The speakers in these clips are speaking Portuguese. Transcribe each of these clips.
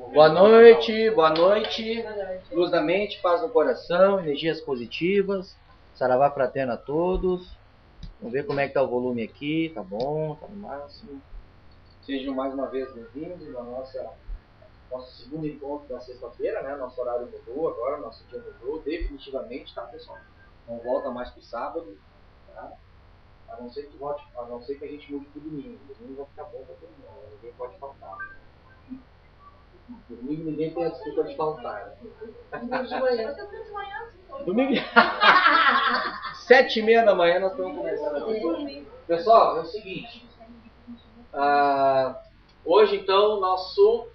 boa noite. Luz da mente, paz no coração, energias positivas. Saravá fraterno a todos. Vamos ver como é que tá o volume aqui. Tá bom, tá no máximo. Sejam mais uma vez bem-vindos ao nosso segundo encontro da sexta-feira, né? Nosso horário mudou agora, nosso dia mudou definitivamente, tá, pessoal? Não volta mais pro sábado, tá? A não ser que a gente mude pro domingo. Domingo vai ficar bom pra todo mundo, ninguém pode faltar. Domingo ninguém tem a desculpa de faltar. Domingo 7h30 da manhã nós estamos começando aqui. Pessoal, é o seguinte. Hoje então nosso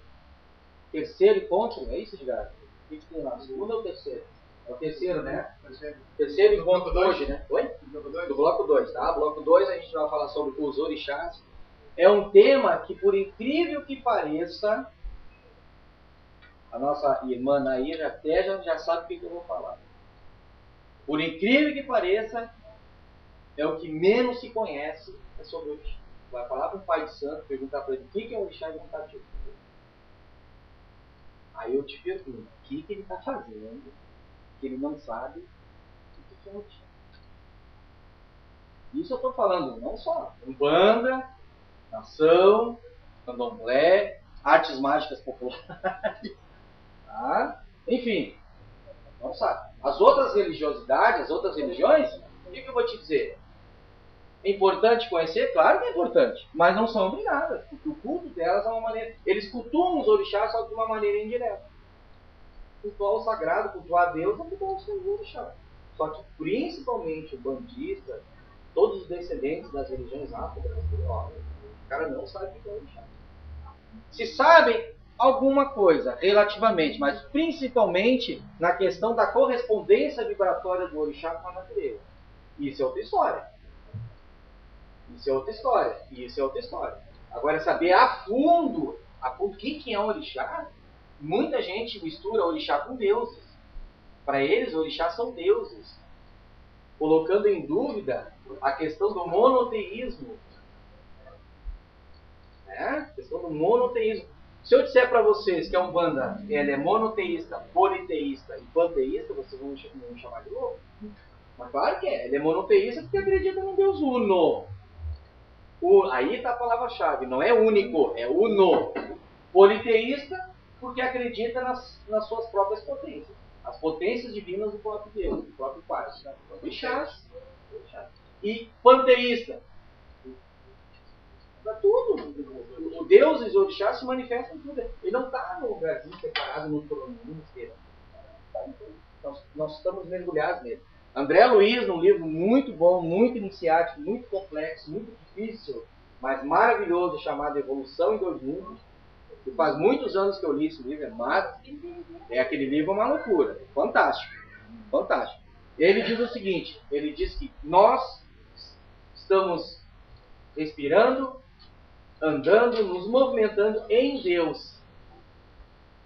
terceiro encontro, é isso, Edgar? O que tem lá? Segundo ou o terceiro? É o terceiro, né? Terceiro encontro hoje, né? Oi? Do bloco 2, tá? Bloco 2 a gente vai falar sobre os orixás. É um tema que, por incrível que pareça, a nossa irmã Nair até já sabe o que eu vou falar. Por incrível que pareça, é o que menos se conhece sobre o orixá. Vai falar para o pai de santo, perguntar para ele o que é o orixá educativo. Aí eu te pergunto, o que ele está fazendo, que ele não sabe o que é o orixá. Isso eu estou falando não só Umbanda, nação, candomblé, artes mágicas populares, tá? Enfim, não sabe. As outras religiosidades, as outras religiões, o que eu vou te dizer? É importante conhecer? Claro que é importante, mas não são obrigadas, porque o culto delas é uma maneira... Eles cultuam os orixás só de uma maneira indireta. Cultuar o sagrado, cultuar a Deus, é cultuar os orixás. Só que principalmente o bandista, todos os descendentes das religiões afro-brasileiras, o cara não sabe o que é orixá. Se sabem alguma coisa, relativamente, mas principalmente na questão da correspondência vibratória do orixá com a natureza. Isso é outra história. Isso é outra história. Isso é outra história. Agora, saber a fundo o que é um orixá, muita gente mistura orixá com deuses. Para eles, orixás são deuses. Colocando em dúvida a questão do monoteísmo. A questão do monoteísmo. Se eu disser para vocês que a Umbanda ela é monoteísta, politeísta e panteísta, vocês vão me chamar de louco? Mas claro que é. Ela é monoteísta porque acredita num Deus uno. Aí está a palavra-chave. Não é único, é uno. Politeísta porque acredita nas suas próprias potências. As potências divinas do próprio Deus, do próprio Pai. Orixás. E panteísta. Para tudo. O Deus e os orixás se manifestam em tudo. Ele não está no Brasil separado no mundo inteiro. Nós estamos mergulhados nele. André Luiz, num livro muito bom, muito iniciático, muito complexo, muito difícil, mas maravilhoso, chamado Evolução em 2 Mundos. E faz muitos anos que eu li esse livro, aquele livro é uma loucura, fantástico, fantástico. Ele diz o seguinte, ele diz que nós estamos respirando, andando, nos movimentando em Deus.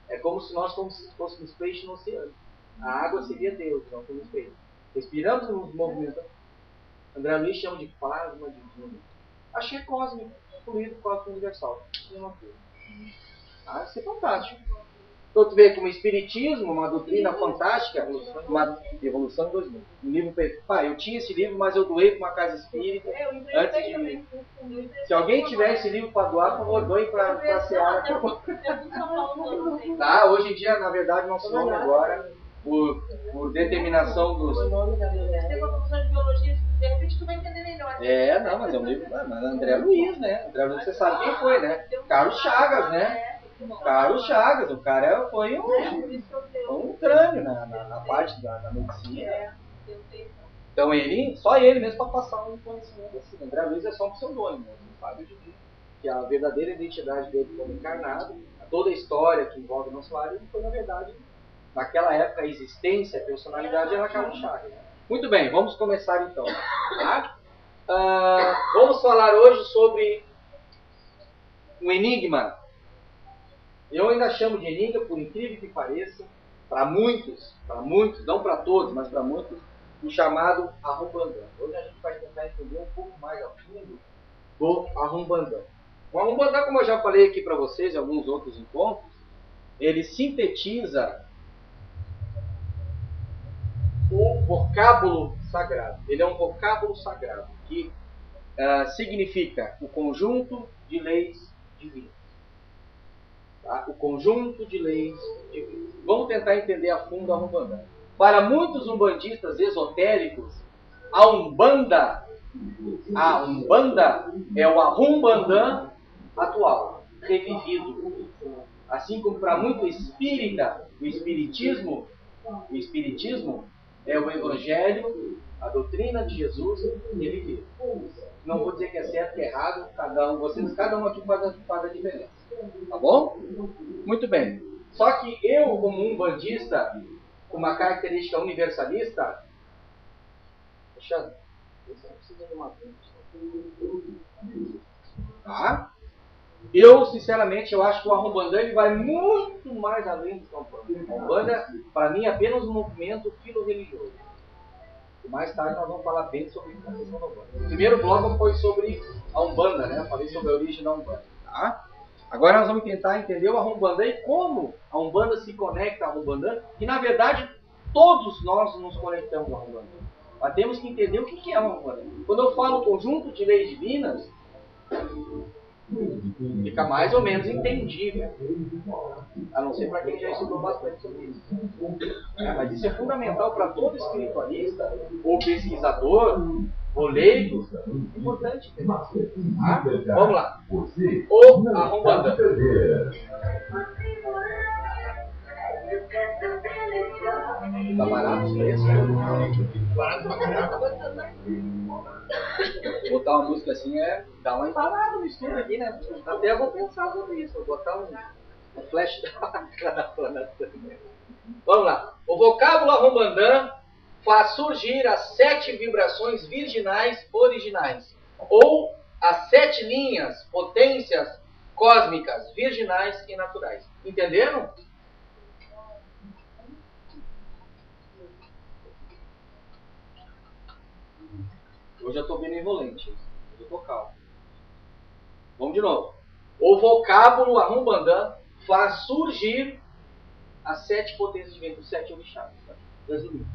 É como se nós fôssemos peixes no oceano. A água seria Deus, não somos peixes. Respiramos, nos movimentando. André Luiz chama de plasma divino. Achei cósmico, fluido cósmico universal. Isso é fantástico. Então tu vê que o espiritismo, uma doutrina fantástica, uma evolução em 2 mundos. Um livro, eu tinha esse livro, mas eu doei para uma casa espírita antes de mim. Se alguém tiver esse livro para doar, por favor, doe para a Seara. Tá? Hoje em dia, na verdade, nosso nome agora, por determinação dos... De repente tu vai entender melhor. Não, mas é um livro... Mas André Luiz, né? André Luiz, você sabe quem foi, né? Carlos Chagas, né? Carlos Chagas, o cara foi um crânio na parte da medicina. Então só ele mesmo para passar um conhecimento assim. André Luiz é só um pseudônimo, não sabe que a verdadeira identidade dele como encarnado, toda a história que envolve o nosso área, foi na verdade, naquela época, a existência, a personalidade era Carlos Chagas. Muito bem, vamos começar então. Tá? Vamos falar hoje sobre um enigma. Eu ainda chamo de enigma, por incrível que pareça, para muitos, não para todos, mas para muitos, o chamado Arrumbandã. Hoje a gente vai tentar entender um pouco mais a fundo do Arrumbandã. O Umbanda, como eu já falei aqui para vocês em alguns outros encontros, ele sintetiza o vocábulo sagrado. Ele é um vocábulo sagrado que significa o conjunto de leis divinas. Tá? O conjunto de leis divinas. Vamos tentar entender a fundo a Umbanda. Para muitos umbandistas esotéricos, a Umbanda é o Arrumbandã atual, revivido. Assim como para muito espírita, o espiritismo é o Evangelho, a doutrina de Jesus revivido. Não vou dizer que é certo, que é errado, cada um aqui faz a diferença. Tá bom? Muito bem. Só que eu, como um umbandista, com uma característica universalista, Alexandre, você não precisa de uma tá? Eu, sinceramente, eu acho que o Arrumbandã ele vai muito mais além do que a Umbanda. A Umbanda, para mim, é apenas um movimento filo-religioso. E mais tarde nós vamos falar bem sobre a questão da Umbanda. O primeiro bloco foi sobre a Umbanda, né? Eu falei sobre a origem da Umbanda. Tá? Agora nós vamos tentar entender o Arrumbandã e como a Umbanda se conecta ao Arrumbandã. E, na verdade, todos nós nos conectamos ao Arrumbandã. Mas temos que entender o que é a Umbanda. Quando eu falo conjunto de leis divinas, fica mais ou menos entendível. A não ser para quem já estudou bastante sobre isso. Mas isso é fundamental para todo espiritualista, ou pesquisador, ou leigo. É importante. Tá? Vamos lá. O Arrumbandã. Tá barato os preços? Barato pra caramba. Botar uma música assim é dar uma emparada no estudo aqui, né? Até eu vou pensar sobre isso. Vou botar um flash da plana. Vamos lá. O vocábulo Arrumbandã faz surgir as 7 vibrações virginais originais, ou as 7 linhas, potências cósmicas, virginais e naturais. Entenderam? Hoje eu estou benevolente. Hoje eu estou calmo. Vamos de novo. O vocábulo Arrumbandã faz surgir as 7 potências divinas, os 7 orixás. Resumindo.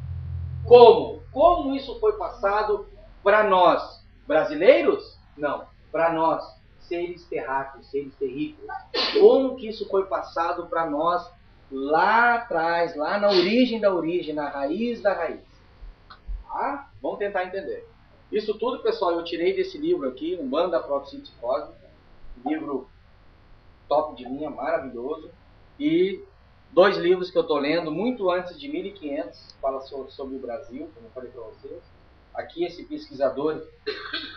Como? Como isso foi passado para nós, brasileiros? Não. Para nós, seres terráqueos, seres terrícolas. Como que isso foi passado para nós lá atrás, lá na origem da origem, na raiz da raiz? Tá? Vamos tentar entender. Isso tudo, pessoal, eu tirei desse livro aqui, Umbanda Protocíntese Cósmica, livro top de linha, maravilhoso, e 2 livros que eu estou lendo muito antes de 1500, fala sobre o Brasil, como eu falei para vocês. Aqui esse pesquisador,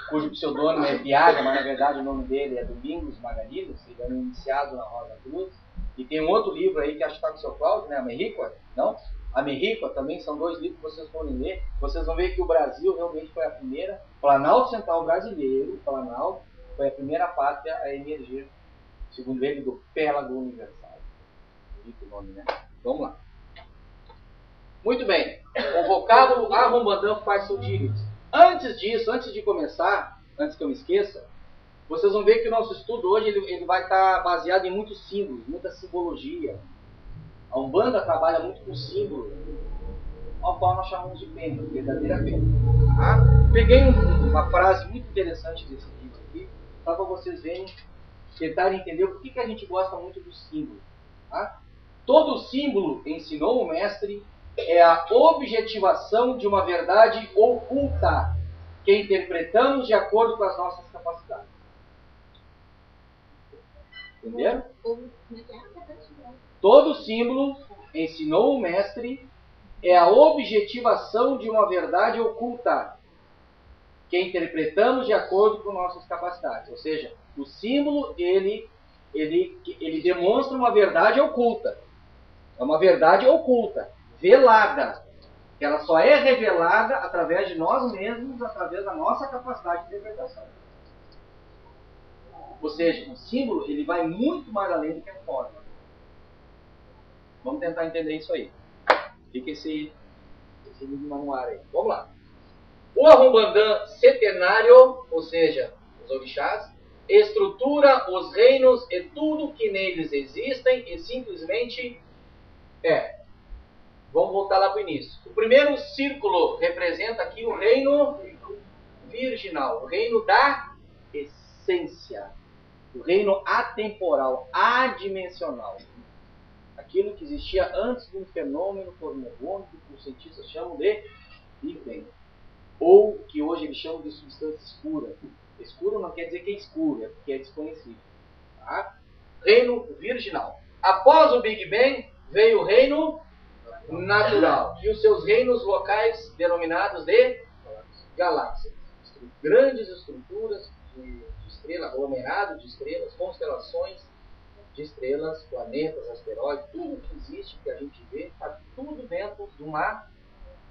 cujo pseudônimo é Viaga, mas na verdade o nome dele é Domingos Magarinos, ele é um iniciado na Rosa Cruz. E tem um outro livro aí que acho que está com o seu Cláudio, né? A Merrícola, não? A Merrícola também são 2 livros que vocês podem ler. Vocês vão ver que o Brasil realmente foi a primeira, Planalto Central brasileiro, Planalto, foi a primeira pátria a emergir, segundo ele, do Pélago Universal. Dito o nome, né? Vamos lá. Muito bem. O vocábulo Arrumbandã faz surgir isso. Antes disso, antes de começar, antes que eu me esqueça, vocês vão ver que o nosso estudo hoje ele vai estar baseado em muitos símbolos, muita simbologia. A Umbanda trabalha muito com símbolo, ao qual nós chamamos de pena, verdadeira pena. Tá? Peguei uma frase muito interessante desse livro aqui, só para vocês verem, tentarem entender por que a gente gosta muito do símbolo. Tá? Todo símbolo, ensinou o mestre, é a objetivação de uma verdade oculta, que interpretamos de acordo com as nossas capacidades. Entenderam? Todo símbolo, ensinou o mestre, é a objetivação de uma verdade oculta, que interpretamos de acordo com nossas capacidades. Ou seja, o símbolo, ele demonstra uma verdade oculta. É uma verdade oculta, velada. Que ela só é revelada através de nós mesmos, através da nossa capacidade de interpretação. Ou seja, o símbolo ele vai muito mais além do que a forma. Vamos tentar entender isso aí. Fica esse enigma no ar aí. Vamos lá. O Arrumbandã setenário, ou seja, os orixás, estrutura os reinos e tudo que neles existem e simplesmente é. Vamos voltar lá para o início. O primeiro círculo representa aqui o reino virginal, o reino da essência, o reino atemporal, adimensional. Aquilo que existia antes de um fenômeno cosmogônico que os cientistas chamam de Big Bang. Ou que hoje eles chamam de substância escura. Escuro não quer dizer que é escuro, é porque é desconhecido. Tá? Reino virginal. Após o Big Bang, veio o reino natural. E os seus reinos locais denominados de galáxias. Grandes estruturas de estrelas, aglomerado de estrelas, constelações de estrelas, planetas, asteroides, tudo que existe, que a gente vê, está tudo dentro de uma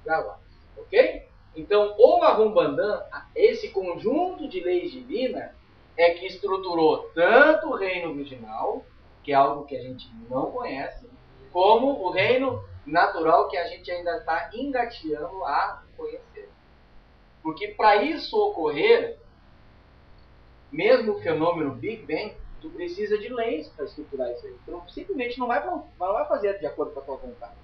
galáxia. Ok? Então, o Mahumbandan, esse conjunto de leis divinas, é que estruturou tanto o reino virginal, que é algo que a gente não conhece, como o reino natural, que a gente ainda está engateando a conhecer. Porque para isso ocorrer, mesmo o fenômeno Big Bang, tu precisa de leis para estruturar isso aí. Tu simplesmente não vai fazer de acordo com a tua vontade.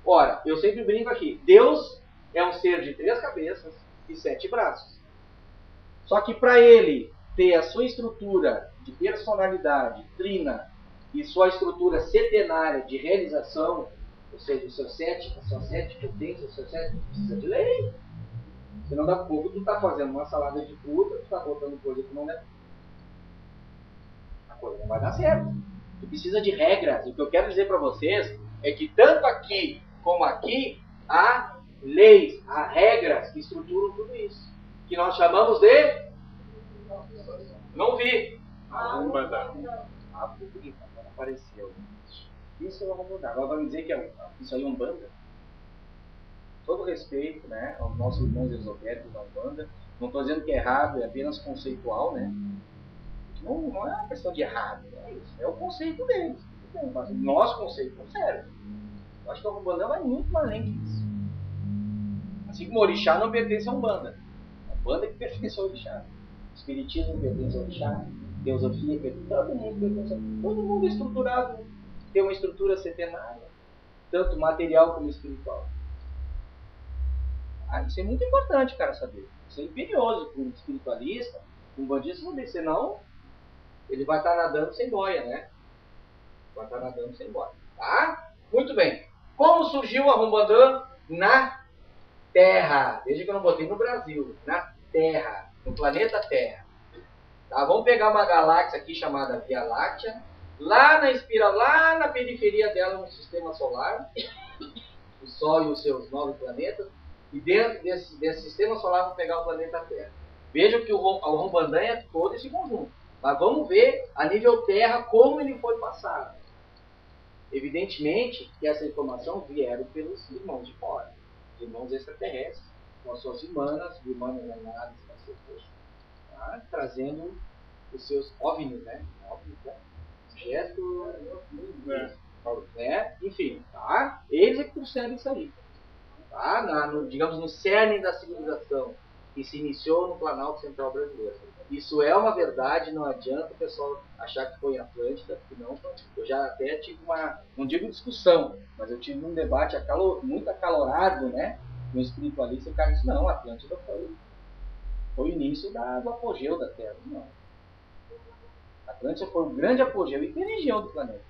Ora, eu sempre brinco aqui, Deus é um ser de 3 cabeças e 7 braços. Só que para ele ter a sua estrutura de personalidade trina e sua estrutura setenária de realização, ou seja, a sua sete potências, o seu sete precisa de lei. Senão daqui a pouco tu está fazendo uma salada de fruta, tu está botando coisa que não é. A coisa não vai dar certo. Tu precisa de regras. E o que eu quero dizer para vocês é que tanto aqui como aqui há leis, há regras que estruturam tudo isso. Que nós chamamos de... Não vi. Umbanda. Agora apareceu. Isso eu vou mudar. Agora vai me dizer que isso aí é Umbanda? Todo respeito, né, aos nossos irmãos esotéricos da Umbanda. Não estou dizendo que é errado, é apenas conceitual, né? Não é uma questão de errado, é isso. É o conceito deles. Mas o nosso conceito não serve. Eu acho que a Umbanda vai muito além disso. Assim como o Orixá não pertence a Umbanda. A Umbanda que pertence ao Orixá. O Espiritismo pertence ao Orixá. Teosofia pertence. Todo mundo pertence. Todo mundo é estruturado. Tem uma estrutura centenária. Tanto material como espiritual. Isso é muito importante, cara, saber. Isso é imperioso para um espiritualista, um bandista saber. Senão, ele vai estar nadando sem boia, né? Vai estar nadando sem boia. Tá? Muito bem. Como surgiu a Umbanda na Terra? Veja que eu não botei no Brasil. Na Terra. No planeta Terra. Tá? Vamos pegar uma galáxia aqui chamada Via Láctea. Lá na periferia dela, no sistema solar. O Sol e os seus 9 planetas. E dentro desse sistema solar, vamos pegar o planeta Terra. Vejam que o Umbanda é todo esse conjunto. Mas vamos ver, a nível Terra, como ele foi passado. Evidentemente que essa informação vieram pelos irmãos de fora. Os irmãos extraterrestres, com as suas irmãs naves, tá? Trazendo os seus OVNIs, né? OVNIs, né? Gesto, né? Enfim, tá? Eles é que trouxeram isso aí. Tá? Digamos, no cerne da civilização que se iniciou no Planalto Central Brasileiro. Isso é uma verdade, não adianta o pessoal achar que foi em Atlântida, porque não. Eu já até tive não digo discussão, mas eu tive um debate muito acalorado, né? Com o espiritualista, e o cara disse, não, Atlântida foi o início do apogeu da Terra. Não. Atlântida foi o grande apogeu e tem região do planeta.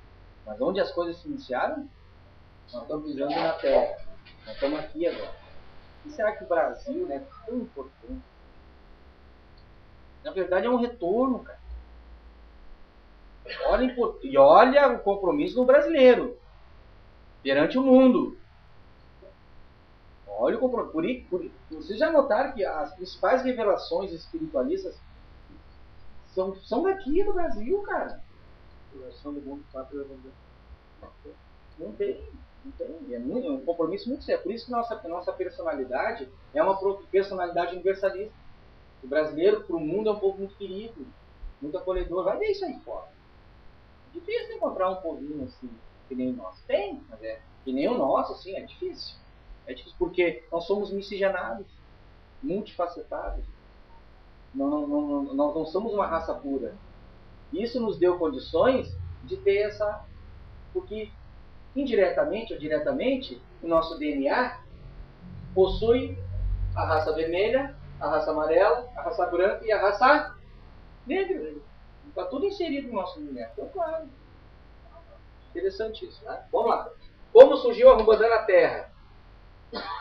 Mas onde as coisas se iniciaram, nós estamos pisando na Terra. Nós estamos aqui agora. E será que o Brasil, né, é tão importante? Na verdade é um retorno, cara. Olha o compromisso do brasileiro perante o mundo. Olha o compromisso. Vocês já notaram que as principais revelações espiritualistas são daqui do Brasil, cara. Do mundo não tem. É um compromisso muito sério. Por isso que nossa personalidade é uma personalidade universalista. O brasileiro, para o mundo, é um povo muito querido, muito acolhedor. Vai ver isso aí fora. É difícil encontrar um povinho assim, que nem o nosso. Tem, mas que nem o nosso, assim, é difícil. É difícil porque nós somos miscigenados, multifacetados. Nós não somos uma raça pura. Isso nos deu condições de ter essa... Porque, indiretamente ou diretamente, o nosso DNA possui a raça vermelha, a raça amarela, a raça branca e a raça negra. Está tudo inserido no nosso DNA. Então, claro. Interessante isso, né? Vamos lá. Como surgiu a Rumbandã na Terra?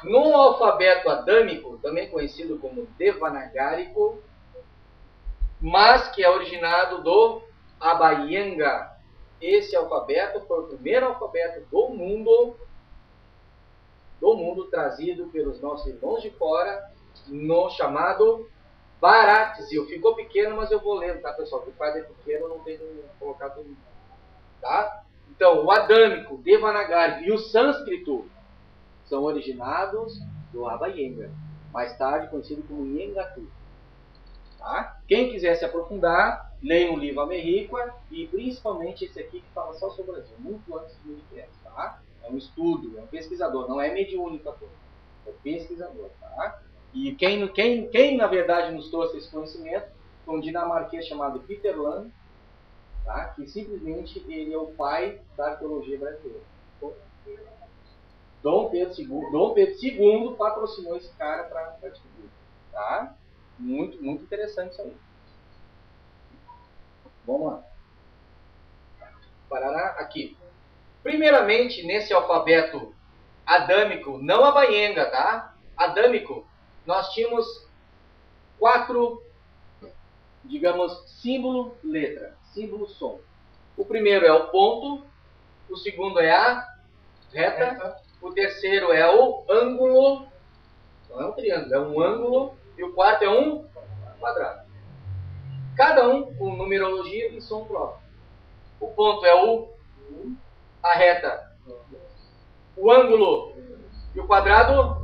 No alfabeto adâmico, também conhecido como Devanagarico, mas que é originado do Abhayanga. Esse alfabeto foi o primeiro alfabeto do mundo trazido pelos nossos irmãos de fora, no chamado Bharatizil. Ficou pequeno, mas eu vou lendo, tá, pessoal? Porque o quadro é pequeno, não tem como colocar tudo. Tá? Então, o adâmico, Devanagari e o sânscrito são originados do Abhayanga, mais tarde conhecido como Yengatu. Tá? Quem quiser se aprofundar, leia o livro Ameriqua e principalmente esse aqui que fala só sobre o Brasil, muito antes do Unicast, tá? É um estudo, é um pesquisador, não é mediúnico, é pesquisador, tá? E quem na verdade nos trouxe esse conhecimento foi um dinamarquês chamado Peter Land, tá? Que simplesmente ele é o pai da arqueologia brasileira. Dom Pedro II patrocinou esse cara para descobrir, tá? Muito, muito interessante isso aí. Vamos lá. Parará aqui. Primeiramente, nesse alfabeto adâmico, não Abhayanga, tá? Adâmico, nós tínhamos 4, digamos, símbolo, letra, símbolo, som. O primeiro é o ponto, o segundo é a reta, o terceiro é o ângulo, não é um triângulo, é um ângulo, e o quarto é um quadrado. Cada um com numerologia e som próprio. O ponto é a reta, o ângulo e o quadrado,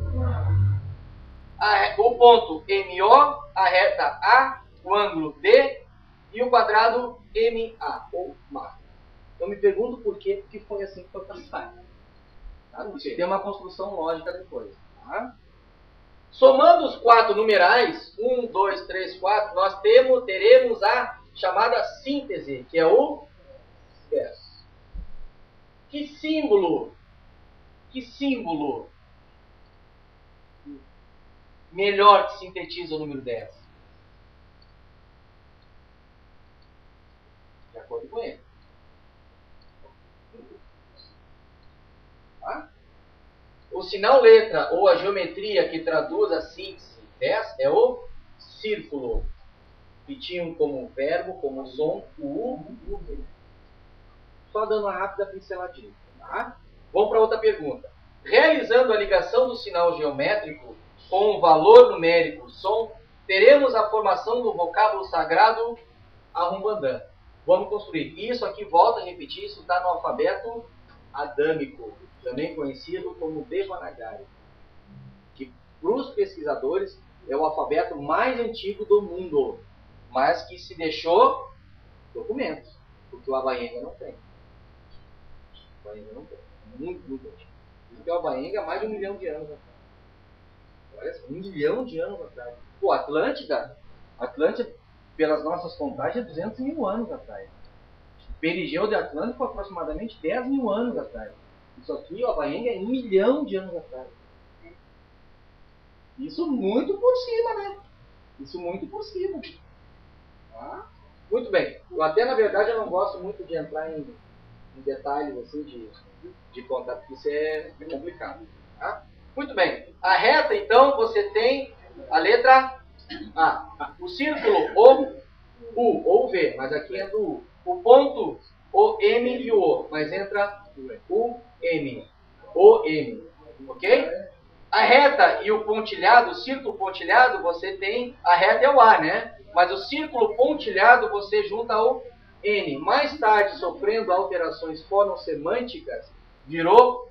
o ponto MO, a reta A, o ângulo D e o quadrado MA, ou MA. Eu me pergunto por quê, porque foi assim que foi passado. Tá? Tem uma construção lógica depois. Tá? Somando os 4 numerais, 1, 2, 3, 4, nós teremos a chamada síntese, que é o verso. Que símbolo melhor que sintetiza o número 10? De acordo com ele. Tá? O sinal letra ou a geometria que traduz a síntese 10 é o círculo. Que tinham como verbo, como som, o U e o V. Só dando uma rápida pinceladinha. Tá? Vamos para outra pergunta. Realizando a ligação do sinal geométrico com o valor numérico som, teremos a formação do vocábulo sagrado Arumbandã. Vamos construir. Isso aqui, volta a repetir, isso está no alfabeto adâmico, também conhecido como Devanagari, que para os pesquisadores é o alfabeto mais antigo do mundo, mas que se deixou documentos, porque o Abhayanga não tem. O Abhayanga não tem. Muito, muito antigo. Porque o Abhayanga há mais de 1 milhão de anos atrás. Olha só, 1 milhão de anos atrás. Pô, Atlântida, pelas nossas contagens, é 200 mil anos atrás. O perigeu de Atlântico foi aproximadamente 10 mil anos atrás. Isso aqui, o Abhayanga, é 1 milhão de anos atrás. Isso muito por cima, né? Isso muito por cima. Tá? Muito bem. Eu até, na verdade, eu não gosto muito de entrar em detalhes assim de contar, porque isso é complicado. Tá? Muito bem. A reta, então, você tem a letra A. O círculo, o U ou V, mas aqui é do U. O ponto, o M e o O, mas entra o M. O M. Ok? A reta e o pontilhado, o círculo pontilhado, você tem, a reta é o A, né? Mas o círculo pontilhado você junta ao N. Mais tarde, sofrendo alterações fonossemânticas, virou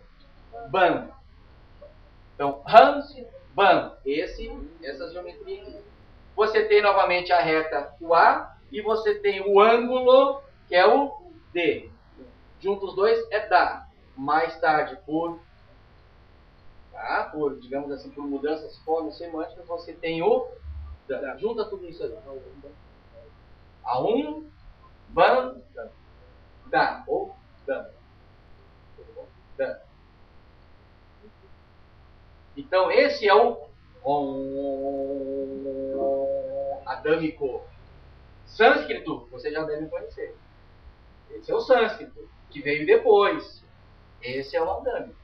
BAN. Então, RAM, BAN. Essa geometria aqui. Você tem novamente a reta, o A, e você tem o ângulo, que é o D. Juntos os dois é DA. Mais tarde, digamos assim, por mudanças fonossemânticas, você tem o Dan. Junta tudo isso aí. Aum, Ban, Dan. Ou Dan. Dan. Então esse é o adâmico. Sânscrito, vocês já devem conhecer. Esse é o sânscrito, que veio depois. Esse é o adâmico.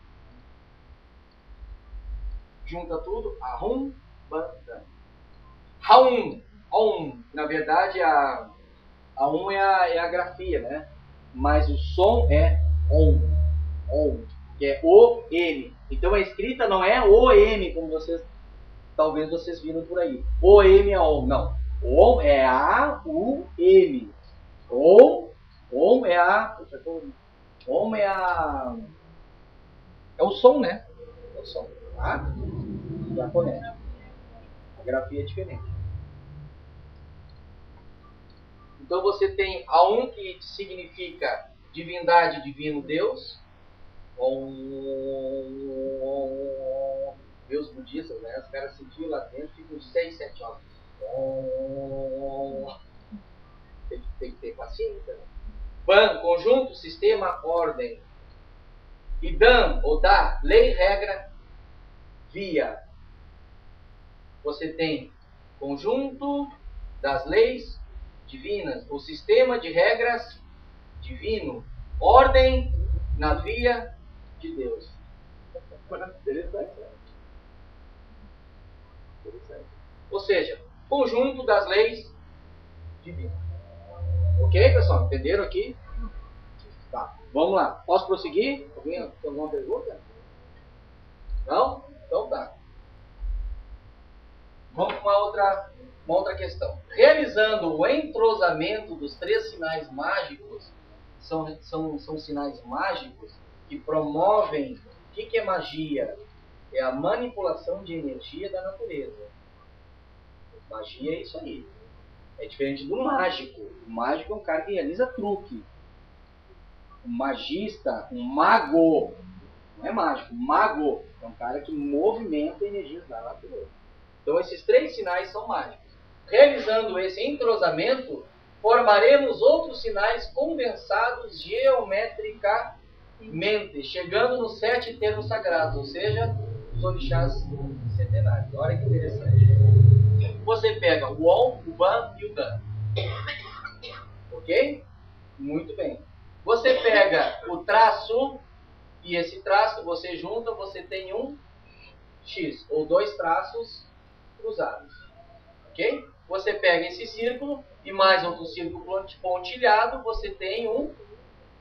Junta tudo, Ahum, Ban, Dan. Haum, Om. Na verdade, a Om é a grafia, né? Mas o som é Om. Om, que é O-M. Então a escrita não é O-M, como talvez vocês viram por aí. O-M é Om, não. Om é A-U-M. Om é a... Om é a... É o som, né? É o som, tá? Já conhece. A grafia é diferente. Então você tem Aum, que significa divindade, divino Deus. Deus budistas, né? Os caras sentiam lá dentro, ficam 6, 7 horas. Tem que ter paciência. Né? Ban, conjunto, sistema, ordem. E Dan, ou Da, lei, regra, via. Você tem conjunto das leis divinas, o sistema de regras divino, ordem na via de Deus. Interessante. Ou seja, conjunto das leis divinas. Ok, pessoal? Entenderam aqui? Tá. Vamos lá. Posso prosseguir? Alguém tem alguma pergunta? Não? Então tá. Vamos para uma outra questão. Realizando o entrosamento dos 3 sinais mágicos, são sinais mágicos que promovem... O que é magia? É a manipulação de energia da natureza. Magia é isso aí. É diferente do mágico. O mágico é um cara que realiza truque. Um magista, um mago, não é mágico, mago é um cara que movimenta energias da natureza. Então esses 3 sinais são mágicos. Realizando esse entrosamento, formaremos outros sinais condensados geometricamente, chegando nos 7 termos sagrados, ou seja, os orixás centenários. Olha que interessante. Você pega o Om, o Ban e o Dan. Ok? Muito bem. Você pega o traço, e esse traço você junta, você tem um X, ou 2 traços cruzados. Ok? Você pega esse círculo, e mais outro círculo pontilhado, você tem um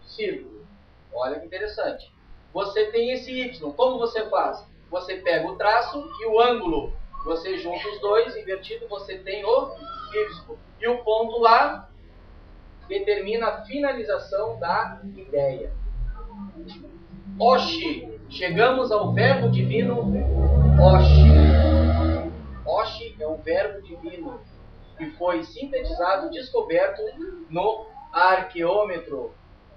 círculo. Olha que interessante. Você tem esse Y. Como você faz? Você pega o traço e o ângulo. Você junta os dois, invertido, você tem o Y. E o ponto lá determina a finalização da ideia. Oshi. Chegamos ao verbo divino Oshi. Oshi é um verbo divino que foi sintetizado, descoberto no arqueômetro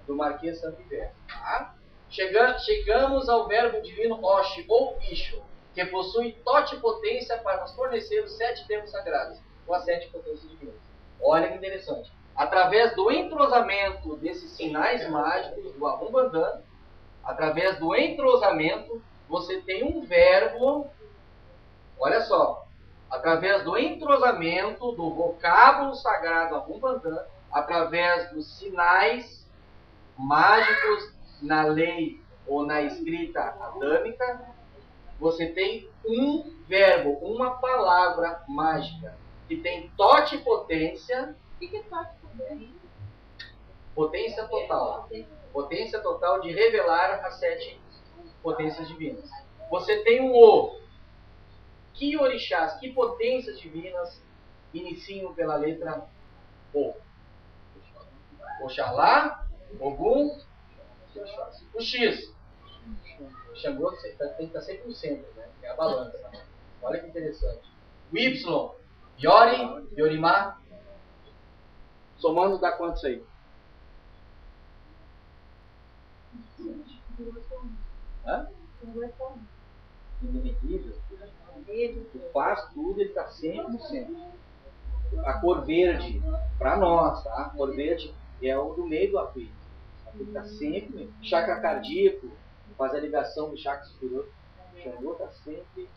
do Marquês Saint-Hilaire. Tá? Chegamos ao verbo divino Oshi, ou Isho, que possui totipotência para nos fornecer os 7 termos sagrados, ou as 7 potências divinas. Olha que interessante. Através do entrosamento desses sinais mágicos do Ahum Bandan, através do entrosamento, você tem um verbo, olha só, através do entrosamento do vocábulo sagrado Ahum Bandan, através dos sinais mágicos na lei ou na escrita adâmica, você tem um verbo, uma palavra mágica, que tem totipotência. O que é totipotência? Potência total. Potência total de revelar as 7 potências divinas. Você tem um O. Que orixás, que potências divinas iniciam pela letra O? Oxalá, Ogum, o X. Xangô tem que estar sempre no centro, né? É a balança. Olha que interessante. O Y, Yori, Yorimá. Somando dá quantos aí? Hã? inimigível, ele faz tudo, ele está sempre no centro. A cor verde, para nós, tá? A cor verde é o do meio do arco-íris. Ele está sempre, chakra cardíaco, faz a ligação do chakra superior. O Xangô está sempre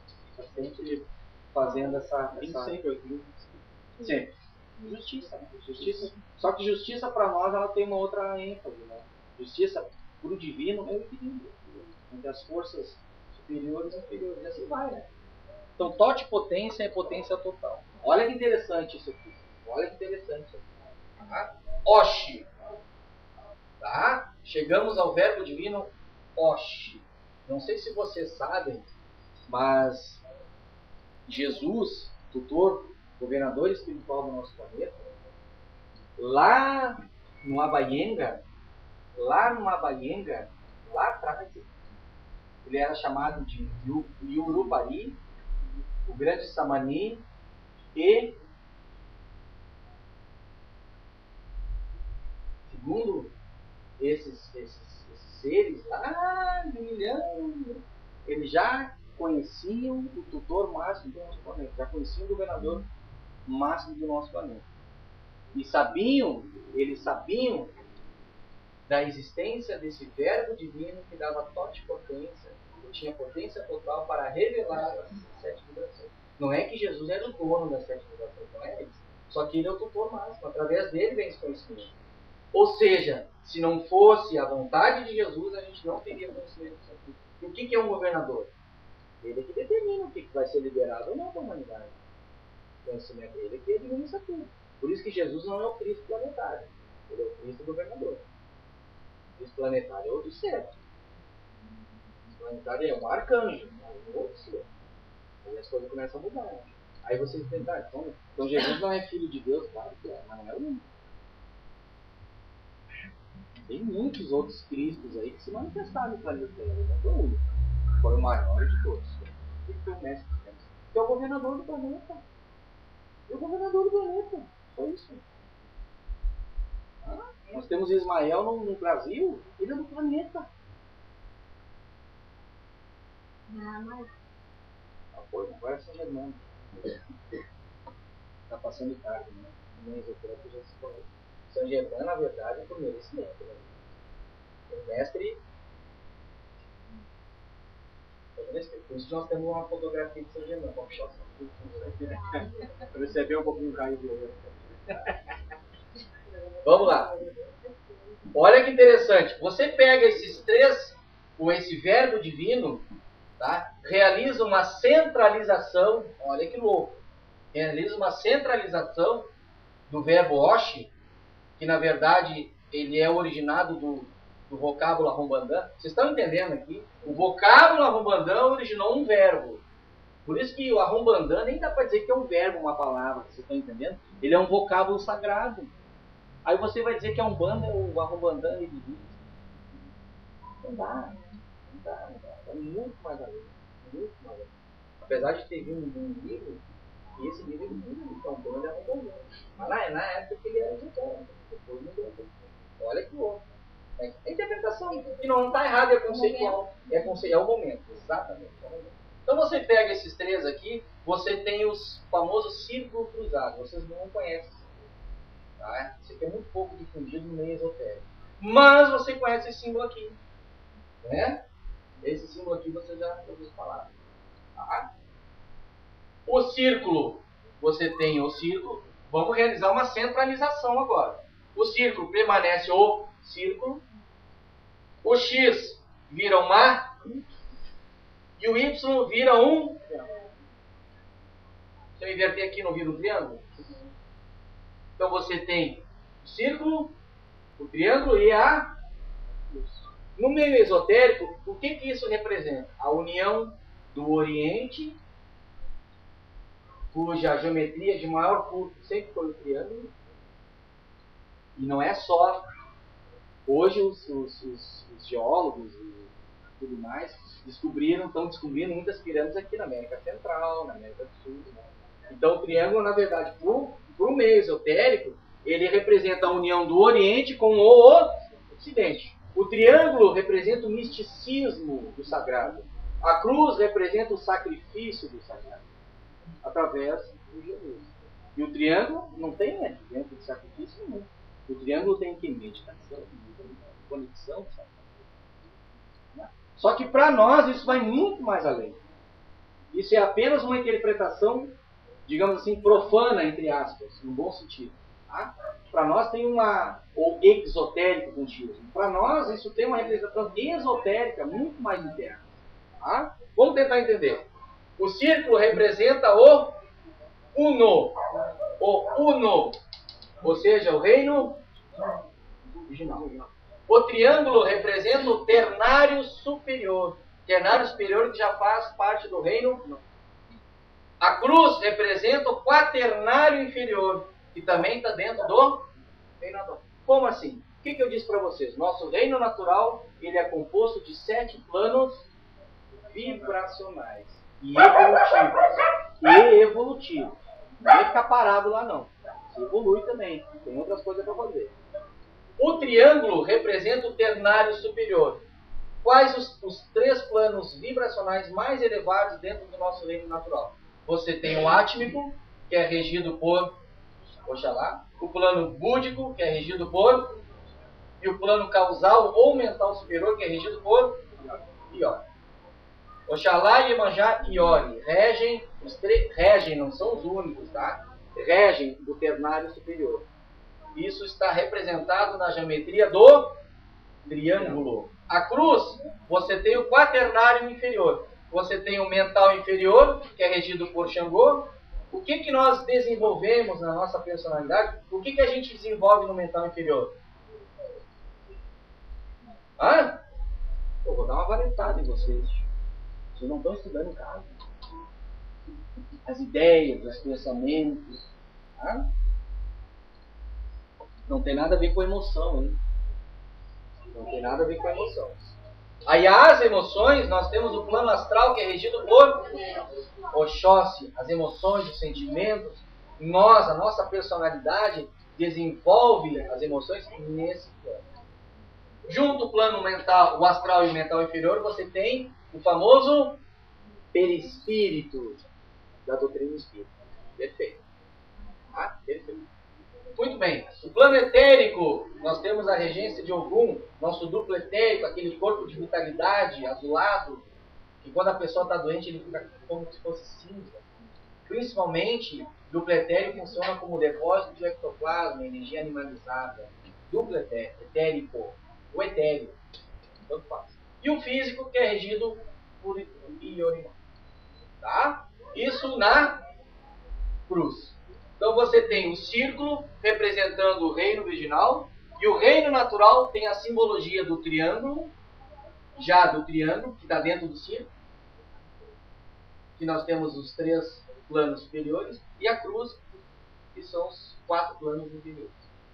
fazendo essa... Sempre. Justiça, né? Justiça. Só que justiça para nós ela tem uma outra ênfase, né? Justiça para o divino é o equilíbrio entre as forças superiores e inferiores. E assim vai, né? Então, totipotência é potência total. Olha que interessante isso aqui. Olha que interessante isso aqui. Tá? Oshi. Tá? Chegamos ao verbo divino Oshi. Não sei se vocês sabem, mas Jesus, tutor, governador espiritual do nosso planeta, lá no Abayenga, lá atrás, ele era chamado de Yurupari, o grande Samani, e segundo esses seres lá de 1000 anos, eles já conheciam o tutor máximo do nosso planeta, já conheciam o governador máximo do nosso planeta. E eles sabiam da existência desse verbo divino que dava totipotência, que tinha potência total para revelar as 7 vibrações. Não é que Jesus era o dono das 7 vibrações, não é isso. Só que ele é o tutor máximo, através dele vem esse conhecimento. Ou seja, se não fosse a vontade de Jesus, a gente não teria conhecimento disso aqui. E o que é um governador? Ele é que determina o que vai ser liberado ou não para a humanidade. O conhecimento dele é que administra tudo. Por isso que Jesus não é o Cristo planetário. Ele é o Cristo governador. O Cristo planetário é outro ser. O Cristo planetário é um arcanjo, é outro ser. Aí as coisas começam a mudar. Né? Aí vocês tentam, então Jesus não é filho de Deus, claro que é, mas não é o único. Tem muitos outros Cristos aí que se manifestaram no planeta Terra, não foi o único. Foi o maior de todos. Ele foi o mestre de Deus. Que é o governador do planeta. É o governador do planeta. Foi isso. Nós temos Ismael no Brasil, ele é do planeta. Não foi, agora é São Germano. Está passando tarde, né? No esotérico já se falou. São Germano, na verdade, é por merecimento. Né? O mestre. Por isso nós temos uma fotografia de São Germano. Vamos puxar para receber um pouquinho de raio de. Vamos lá. Olha que interessante. Você pega esses três, ou esse verbo divino, tá? Realiza uma centralização. Olha que louco. Realiza uma centralização do verbo Oshi, que na verdade ele é originado do vocábulo Arrombandã. Vocês estão entendendo aqui? O vocábulo Arrombandã originou um verbo. Por isso que o Arrombandã nem dá para dizer que é um verbo, uma palavra. Vocês estão entendendo? Ele é um vocábulo sagrado. Aí você vai dizer que é um banda, o Arrombandã ele divide. Não dá. É muito mais além. Muito mais além. Apesar de ter vindo um livro, e esse livro ele diz que é um banda é Arrombandã. Mas na época que ele era esotérico. Depois mudou. Olha que louco. É interpretação. E não está errado, é conceitual. É o momento. Exatamente. É o momento. Então você pega esses três aqui, você tem os famosos círculos cruzados. Vocês não conhecem. Tá? Isso aqui é muito pouco difundido no meio esotérico. Mas você conhece esse símbolo aqui. Né? Esse símbolo aqui você já ouviu falar. Tá? O círculo. Você tem o círculo. Vamos realizar uma centralização agora. O círculo permanece o círculo. O X vira um A. E o Y vira um. Se eu inverter aqui, não vira um triângulo? Então você tem o círculo, o triângulo e a... No meio esotérico, o que isso representa? A união do Oriente, cuja geometria de maior curso sempre foi o triângulo. E não é só. Hoje os geólogos e tudo mais estão descobrindo muitas pirâmides aqui na América Central, na América do Sul. Né? Então o triângulo, na verdade, para o meio esotérico, ele representa a união do Oriente com o Ocidente. O triângulo representa o misticismo do sagrado. A cruz representa o sacrifício do sagrado, através de Jesus. E o triângulo não tem dentro de sacrifício nenhum. O triângulo tem que meditação, conexão, sabe? Só que para nós isso vai muito mais além. Isso é apenas uma interpretação, digamos assim, profana, entre aspas, no bom sentido. Tá? Para nós tem ou exotérico contigo. Para nós isso tem uma representação esotérica muito mais interna. Tá? Vamos tentar entender. O círculo representa o uno. O uno. Ou seja, o reino original. O triângulo representa o ternário superior. Ternário superior que já faz parte do reino. A cruz representa o quaternário inferior, que também está dentro do reino natural. Como assim? O que eu disse para vocês? Nosso reino natural ele é composto de 7 planos vibracionais e evolutivos. Não é ficar parado lá não. Se evolui também. Tem outras coisas para fazer. O triângulo representa o ternário superior. Quais os 3 planos vibracionais mais elevados dentro do nosso reino natural? Você tem o átmico, que é regido por Oxalá. O plano búdico, que é regido por... E o plano causal ou mental superior, que é regido por Iori. Oxalá, Iemanjá e Iori regem, regem, não são os únicos, tá? Regem do ternário superior. Isso está representado na geometria do triângulo. A cruz, você tem o quaternário inferior. Você tem o mental inferior, que é regido por Xangô. O que nós desenvolvemos na nossa personalidade? O que a gente desenvolve no mental inferior? Eu vou dar uma valentada em vocês. Vocês não estão estudando em casa. As ideias, os pensamentos. Não tem nada a ver com emoção, hein? Não tem nada a ver com emoção. Aí as emoções, nós temos o plano astral que é regido por Oxóssi. As emoções, os sentimentos. A nossa personalidade desenvolve as emoções nesse plano. Junto o plano mental, o astral e o mental inferior, você tem o famoso perispírito da doutrina espírita. Perfeito. Perfeito. Muito bem. O plano etérico, nós temos a regência de Ogum, nosso duplo etérico, aquele corpo de vitalidade azulado, que quando a pessoa está doente ele fica como se fosse cinza. Principalmente, duplo etérico funciona como depósito de ectoplasma, energia animalizada. Duplo etérico, o etéreo. Tanto faz. E o físico, que é regido por Iori. Tá? Isso na cruz. Então você tem o círculo representando o reino original e o reino natural tem a simbologia do triângulo, que está dentro do círculo, que nós temos os 3 planos superiores, e a cruz, que são os 4 planos inferiores.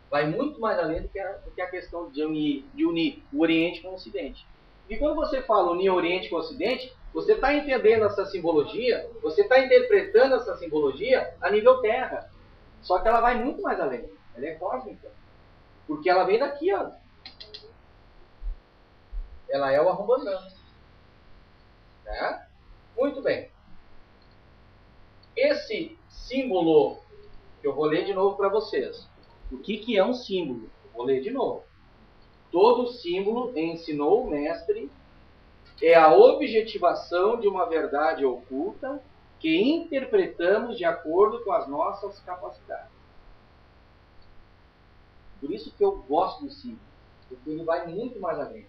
Vai muito mais além do que a questão de unir o Oriente com o Ocidente. E quando você fala unir o Oriente com o Ocidente, você está entendendo essa simbologia, você está interpretando essa simbologia a nível terra. Só que ela vai muito mais além. Ela é cósmica. Porque ela vem daqui, ó. Ela é o Arrombandã. Né? Muito bem. Esse símbolo, que eu vou ler de novo para vocês. O que é um símbolo? Eu vou ler de novo. Todo símbolo, ensinou o mestre, é a objetivação de uma verdade oculta que interpretamos de acordo com as nossas capacidades. Por isso que eu gosto do símbolo, porque ele vai muito mais além.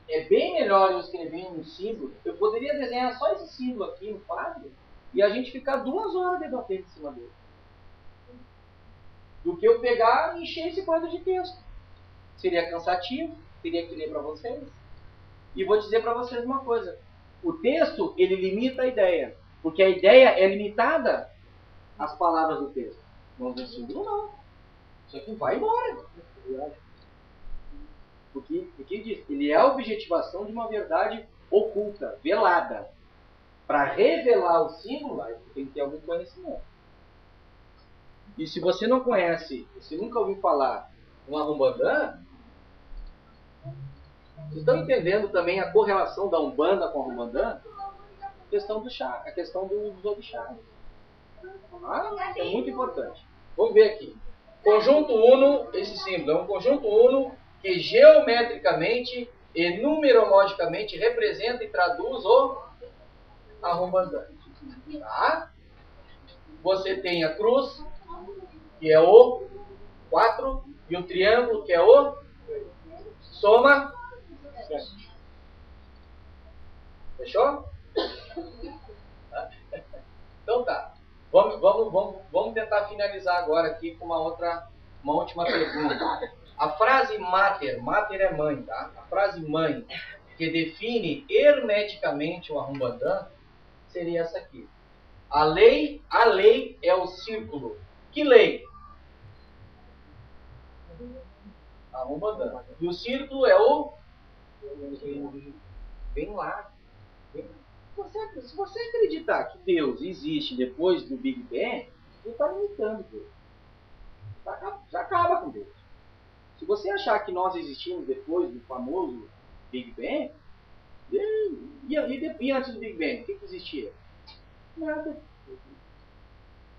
É bem melhor eu escrever um símbolo. Eu poderia desenhar só esse símbolo aqui no quadro e a gente ficar 2 horas debatendo em cima dele. Do que eu pegar e encher esse quadro de texto. Seria cansativo, teria que ler para vocês. E vou dizer para vocês uma coisa. O texto, ele limita a ideia. Porque a ideia é limitada às palavras do texto. Mas o símbolo não. Isso aqui vai embora. Porque ele diz, ele é a objetivação de uma verdade oculta, velada. Para revelar o símbolo, tem que ter algum conhecimento. E se você não conhece, se nunca ouviu falar no Arrombandã, vocês estão entendendo também a correlação da Umbanda com a Arrombandã? questão do chá, a questão dos orixás. Ah, é muito importante. Vamos ver aqui. Conjunto uno, esse símbolo é um conjunto uno que geometricamente e numerologicamente representa e traduz o arrombandante. Tá? Você tem a cruz, que é o 4, e o triângulo, que é o soma 7. Fechou? Então tá. Vamos tentar finalizar agora aqui com uma última pergunta. A frase mater é mãe, tá? A frase mãe, que define hermeticamente o arrombandã, seria essa aqui. A lei é o círculo. Que lei? Arrombandã. E o círculo é o... Vem lá. Se você acreditar que Deus existe depois do Big Bang, você está limitando Deus. Já acaba com Deus. Se você achar que nós existimos depois do famoso Big Bang, e antes do Big Bang, o que existia? Nada.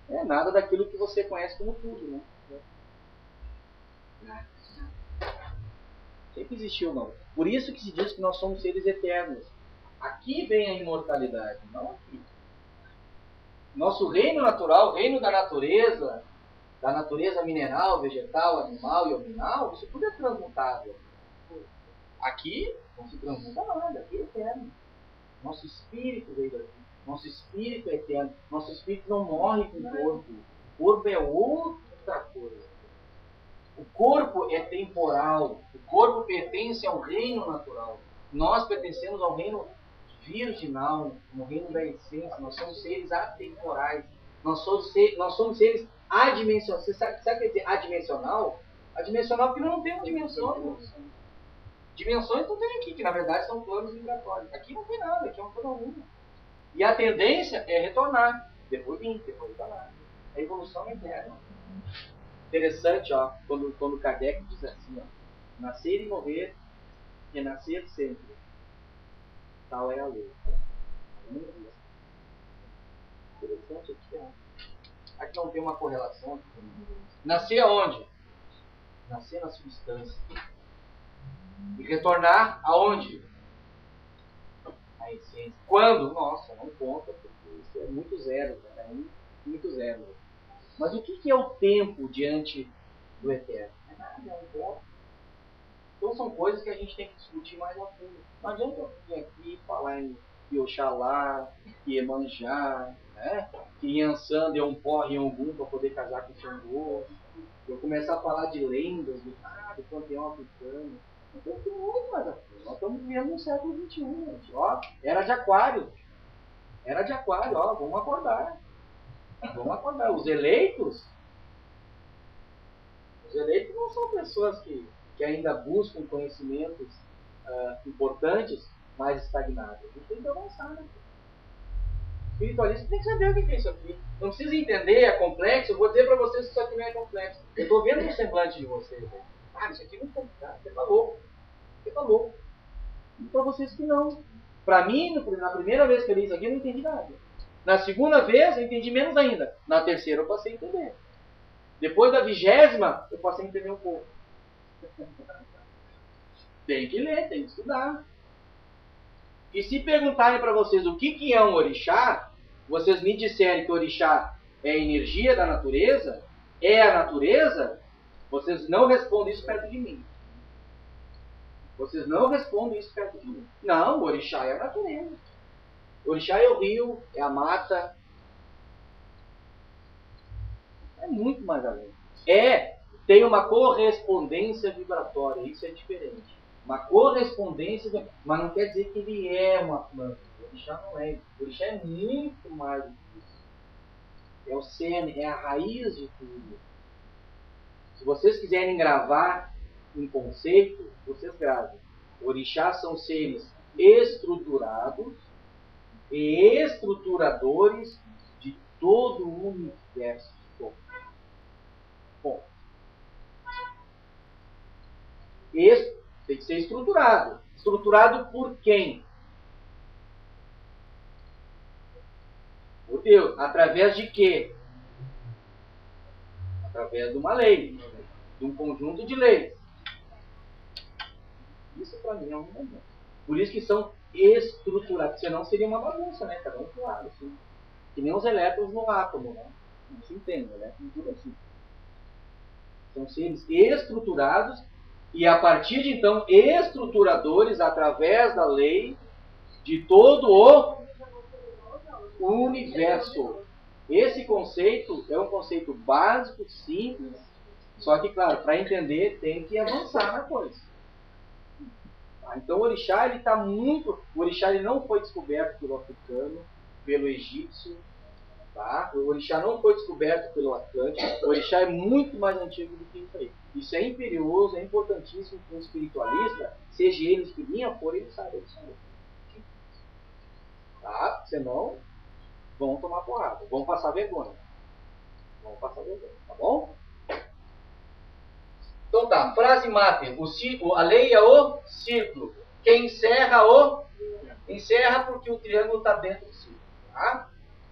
Nada daquilo que você conhece como tudo, né? Sempre existiu, não. Por isso que se diz que nós somos seres eternos. Aqui vem a imortalidade, não aqui. Nosso reino natural, o reino da natureza mineral, vegetal, animal e ordinal, isso tudo é transmutável. Aqui não se transmuta nada, aqui é eterno. Nosso espírito veio daqui. Nosso espírito é eterno. Nosso espírito não morre com o corpo. O corpo é outra coisa. O corpo é temporal. O corpo pertence ao reino natural. Nós pertencemos ao reino virginal, no reino da essência. Nós somos seres atemporais. Nós somos seres adimensionais. Você sabe o que quer dizer adimensional? Adimensional porque não temos dimensões. Dimensões não tem aqui, que na verdade são planos vibratórios. Aqui não tem nada, aqui é uma coisa única. E a tendência é retornar. Depois vir, depois retornar. A evolução é eterna. Interessante, ó, quando Kardec diz assim, ó, nascer e morrer, renascer sempre. Tal é a lei. Interessante aqui, ó. Aqui não tem uma correlação. Nascer aonde? Nascer na substância. E retornar aonde? A essência. Quando? Nossa, não conta, porque isso é muito zero, né? Muito zero. Mas o que é o tempo diante do eterno? Não é nada, é um ponto. Então são coisas que a gente tem que discutir mais a fundo. Não adianta eu vir aqui falar em Oxalá, Iemanjá, né? Que Yansan deu um porre em algum para poder casar com o Xangô. Eu começar a falar de lendas do panteão africano. Então tem muito mais a fundo. Nós estamos vivendo no século XXI, gente. Ó, era de aquário. Ó, vamos acordar. Os eleitos não são pessoas que ainda buscam conhecimentos importantes, mais estagnados. A gente tem que avançar, né? Espiritualista tem que saber o que é isso aqui. Não precisa entender, é complexo. Eu vou dizer para vocês que isso aqui não é complexo. Eu estou vendo no semblante de vocês. Né? Isso aqui não é complicado. Você falou. E para vocês que não. Para mim, na primeira vez que eu li isso aqui, eu não entendi nada. Na segunda vez, eu entendi menos ainda. Na terceira, eu passei a entender. Depois da 20ª, eu passei a entender um pouco. Tem que ler, tem que estudar. E se perguntarem para vocês o que é um orixá, vocês me disserem que o orixá é a energia da natureza, é a natureza, vocês não respondem isso perto de mim. Vocês não respondem isso perto de mim. Não, o orixá é a natureza. O orixá é o rio, é a mata. É muito mais além. Tem uma correspondência vibratória, isso é diferente. Uma correspondência, mas não quer dizer que ele é uma planta. O orixá não é. O orixá é muito mais do que isso. É o cerne, é a raiz de tudo. Se vocês quiserem gravar um conceito, vocês gravem. Orixás são seres estruturados e estruturadores de todo o universo. Bom. Tem que ser estruturado. Estruturado por quem? O Deus. Através de quê? Através de uma lei. De um conjunto de leis. Isso para mim é uma bagunça. Por isso que são estruturados. Senão seria uma bagunça, né? Cada um pro lado, assim. Que nem os elétrons no átomo, né? Não se entende, elétrons tudo assim. São seres estruturados e a partir de então estruturadores através da lei de todo o universo. Esse conceito é um conceito básico, simples, só que, claro, para entender tem que avançar na coisa. Então o orixá, ele está muito... O orixá ele não foi descoberto pelo africano, pelo egípcio, tá? O orixá não foi descoberto pelo atlântico. O orixá é muito mais antigo do que isso aí. Isso é imperioso, é importantíssimo para um espiritualista, seja ele de que linha for, ele sabe disso aí. Tá? Senão, vão tomar porrada, vão passar vergonha. Tá bom? Então tá, frase máter. A lei é o círculo. Quem encerra porque o triângulo está dentro do círculo. Tá?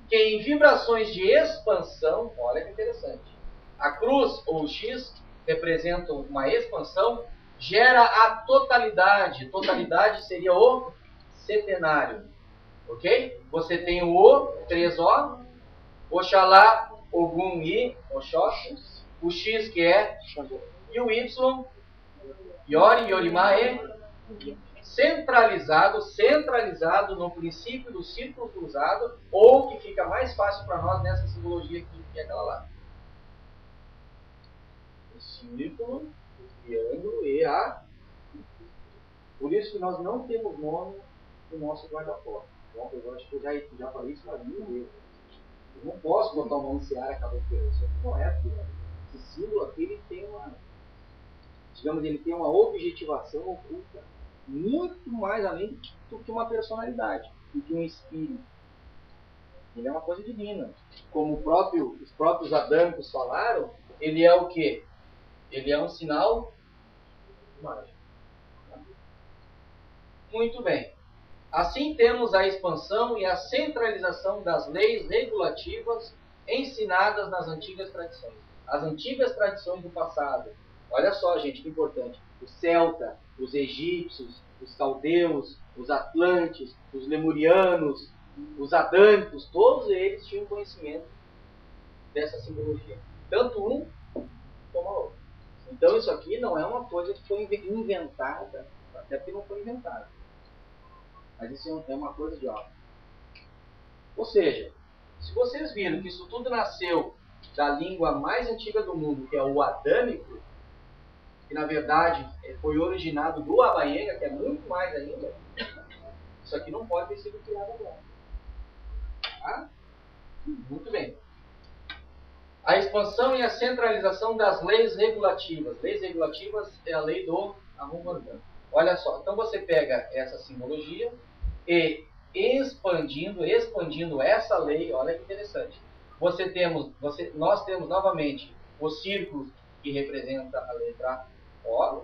Que em vibrações de expansão, olha que interessante, a cruz ou o X representam uma expansão, gera a totalidade. Totalidade seria o setenário. Ok? Você tem o O, 3O, Oxalá, Ogum e Oxóssi, o X que é, e o Y, Yori, Yorimá e centralizado no princípio do círculo cruzado, ou que fica mais fácil para nós nessa simbologia aqui, que é aquela lá. O círculo, o triângulo e a... Por isso que nós não temos nome no nosso guarda-porta. Eu acho que eu já falei isso para mim mesmo. Eu não posso botar o nome Seara Caboclo. Isso aqui não é aquilo. Esse símbolo aqui, ele tem uma... Digamos, ele tem uma objetivação oculta muito mais além do que uma personalidade, do que um espírito. Ele é uma coisa divina. Como os próprios adâmicos falaram, ele é o quê? Ele é um sinal mágico. Muito bem. Assim temos a expansão e a centralização das leis regulativas ensinadas nas antigas tradições. As antigas tradições do passado. Olha só, gente, que importante. O celta, os egípcios, os caldeus, os atlantes, os lemurianos, os adâmicos, todos eles tinham conhecimento dessa simbologia. Tanto um como a outra. Então isso aqui não é uma coisa que foi inventada, até porque não foi inventada. Mas isso é uma coisa de obra. Ou seja, se vocês viram que isso tudo nasceu da língua mais antiga do mundo, que é o adâmico, que na verdade foi originado do Abaenga, que é muito mais ainda, isso aqui não pode ter sido criado agora. Tá? Muito bem. A expansão e a centralização das leis regulativas. Leis regulativas é a lei do Ahriman. Olha só, então você pega essa simbologia e expandindo essa lei, olha que interessante. Nós temos novamente o círculo que representa a letra O,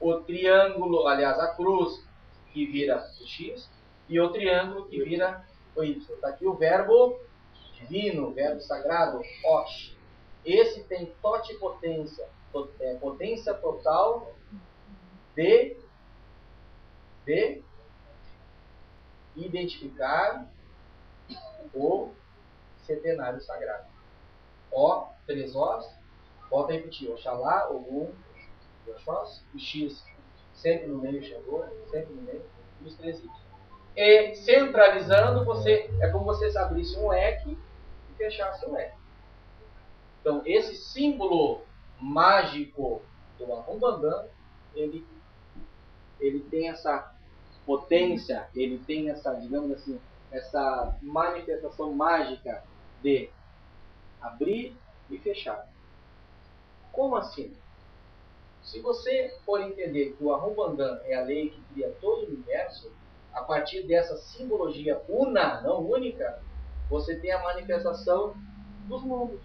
o triângulo, aliás, a cruz que vira o X e o triângulo que vira o Y. Está aqui o verbo divino, o verbo sagrado, Osh. Esse tem totipotência, potência total de identificar o setenário sagrado. O, 3 Os, volta a repetir, Oxalá, Ogum, Oxóssi, o X sempre no meio, Xangô, sempre no meio, e os 3 Y. E centralizando, é como se você abrisse um leque e fechasse um leque. Então, esse símbolo mágico do Arumbandã, ele tem essa potência, ele tem essa, digamos assim, essa manifestação mágica de abrir e fechar. Como assim? Se você for entender que o Arumbandã é a lei que cria todo o universo, a partir dessa simbologia una, não única, você tem a manifestação dos mundos.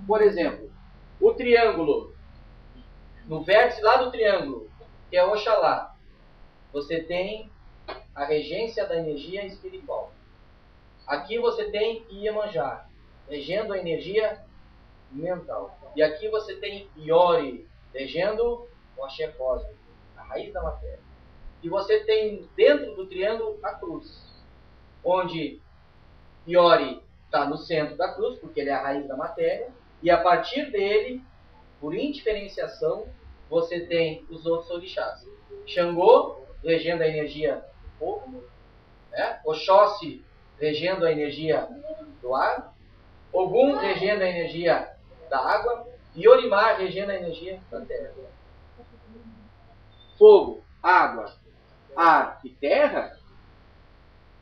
Por exemplo, o triângulo, no vértice lá do triângulo, que é Oxalá, você tem a regência da energia espiritual. Aqui você tem Iemanjá, regendo a energia mental. E aqui você tem Iori, regendo o axé cósmico, a raiz da matéria. E você tem dentro do triângulo a cruz, onde Iori está no centro da cruz, porque ele é a raiz da matéria, e a partir dele, por indiferenciação, você tem os outros orixás. Xangô, regendo a energia do fogo, né? Oxóssi, regendo a energia do ar, Ogum, regendo a energia da água, e Orimar, regendo a energia da terra. Fogo, água, ar e terra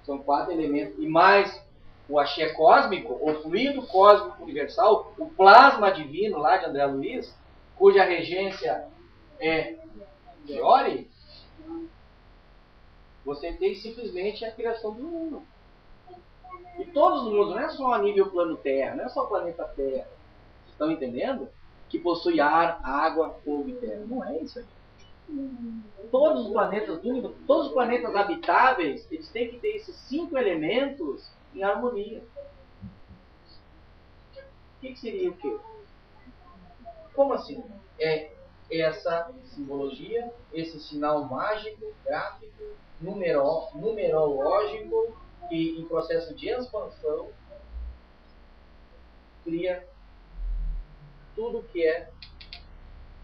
são 4 elementos, e mais o axé cósmico, o fluido cósmico universal, o plasma divino lá de André Luiz, cuja regência é Iori, você tem simplesmente a criação do mundo. E todos os mundos, não é só a nível plano Terra, não é só o planeta Terra. Vocês estão entendendo? Que possui ar, água, fogo e terra. Não é isso aí. Todos os planetas do universo, todos os planetas habitáveis, eles têm que ter esses 5 elementos em harmonia. O que seria o quê? Como assim? É essa simbologia, esse sinal mágico, gráfico, numerológico, que em processo de expansão cria tudo que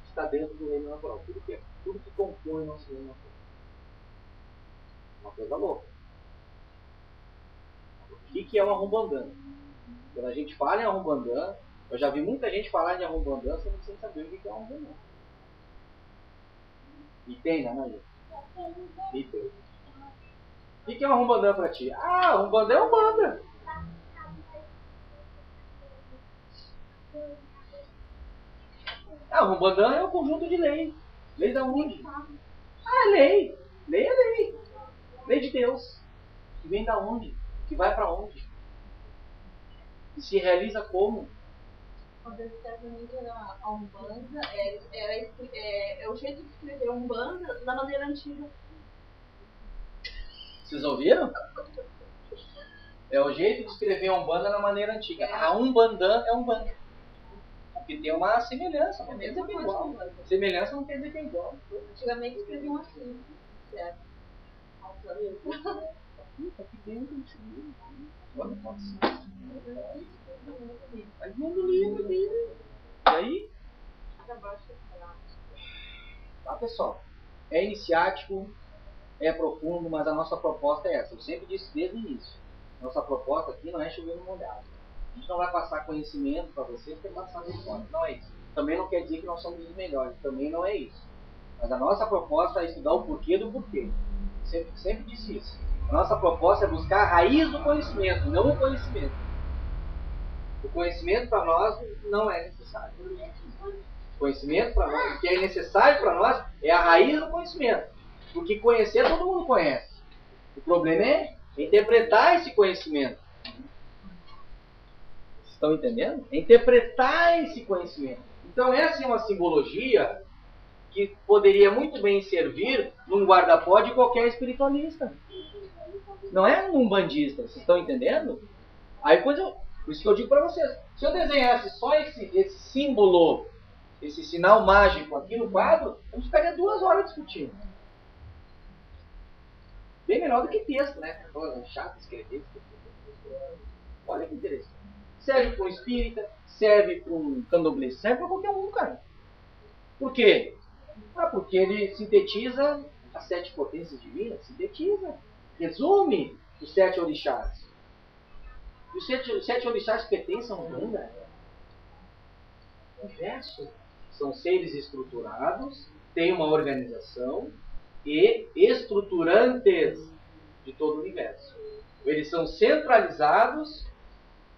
está dentro do reino natural. Tudo que compõe o nosso reino natural. Uma coisa louca. O que é uma Rumbandã? Quando a gente fala em Rumbandã, eu já vi muita gente falar de Rumbandã sem saber o que é uma Rumbandã. E tem, né, Maria? E tem. O que é uma Rumbandã pra ti? Ah, Rumbandã é Umbanda. Ah, Rumbandã é um conjunto de leis. Lei da onde? Ah, lei. Lei é lei. Lei de Deus. Que vem da onde? Que vai pra onde? E se realiza como? Quando eu escrevi a Umbanda, é o jeito de escrever Umbanda da maneira antiga. Vocês ouviram? É o jeito de escrever Umbanda na maneira antiga. A Umbandã é Umbanda. Porque tem uma semelhança, não quer dizer que é igual. Semelhança não quer dizer que é igual. Antigamente escreviam assim. Certo. Aqui dentro olha, pode ser. Aí manda o livro dele. E aí? Tá, pessoal? É iniciático, é profundo, mas a nossa proposta é essa. Eu sempre disse desde o início. Nossa proposta aqui não é chover no molhado. A gente não vai passar conhecimento para vocês porque passar de fora. Não é isso. Também não quer dizer que nós somos os melhores. Também não é isso. Mas a nossa proposta é estudar o porquê do porquê. Sempre disse isso. A nossa proposta é buscar a raiz do conhecimento, não o conhecimento. O conhecimento para nós não é necessário. O conhecimento para nós, o que é necessário para nós é a raiz do conhecimento. Porque conhecer todo mundo conhece. O problema é interpretar esse conhecimento. Estão entendendo? É interpretar esse conhecimento. Então essa é uma simbologia que poderia muito bem servir num guarda-pó de qualquer espiritualista. Não é um umbandista, vocês estão entendendo? Aí por isso que eu digo para vocês, se eu desenhasse só esse símbolo, esse sinal mágico aqui no quadro, eu ficaria 2 horas discutindo. Bem melhor do que texto, né? Chato escrever. Olha que interessante. Serve para um espírita, serve para um candomblé, serve para qualquer um, cara. Por quê? Ah, porque ele sintetiza as 7 potências divinas, sintetiza, resume os 7 orixás. E os 7 orixás pertencem a Umbanda. Universo. São seres estruturados, têm uma organização e estruturantes de todo o universo. Eles são centralizados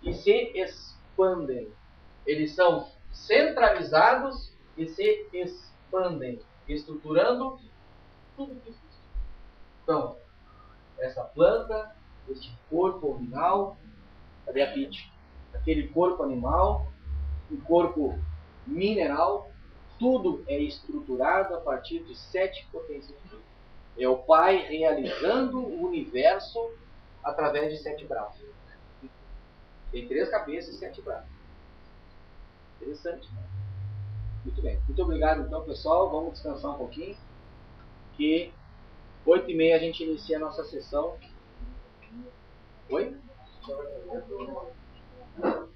e se expandem. Eles são centralizados e se expandem, estruturando tudo que existe. Então, essa planta, este corpo animal, cadê a Pete? Aquele corpo animal, o corpo mineral, tudo é estruturado a partir de 7 potências divinas. É o Pai realizando o universo através de 7 braços. Tem 3 cabeças e 7 braços. Interessante, né? Muito bem. Muito obrigado, então, pessoal. Vamos descansar um pouquinho. Que 8h30 a gente inicia a nossa sessão. Oi?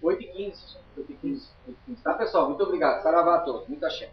8h15. 8h15. Tá, pessoal? Muito obrigado. Saravá a todos. Muito axé.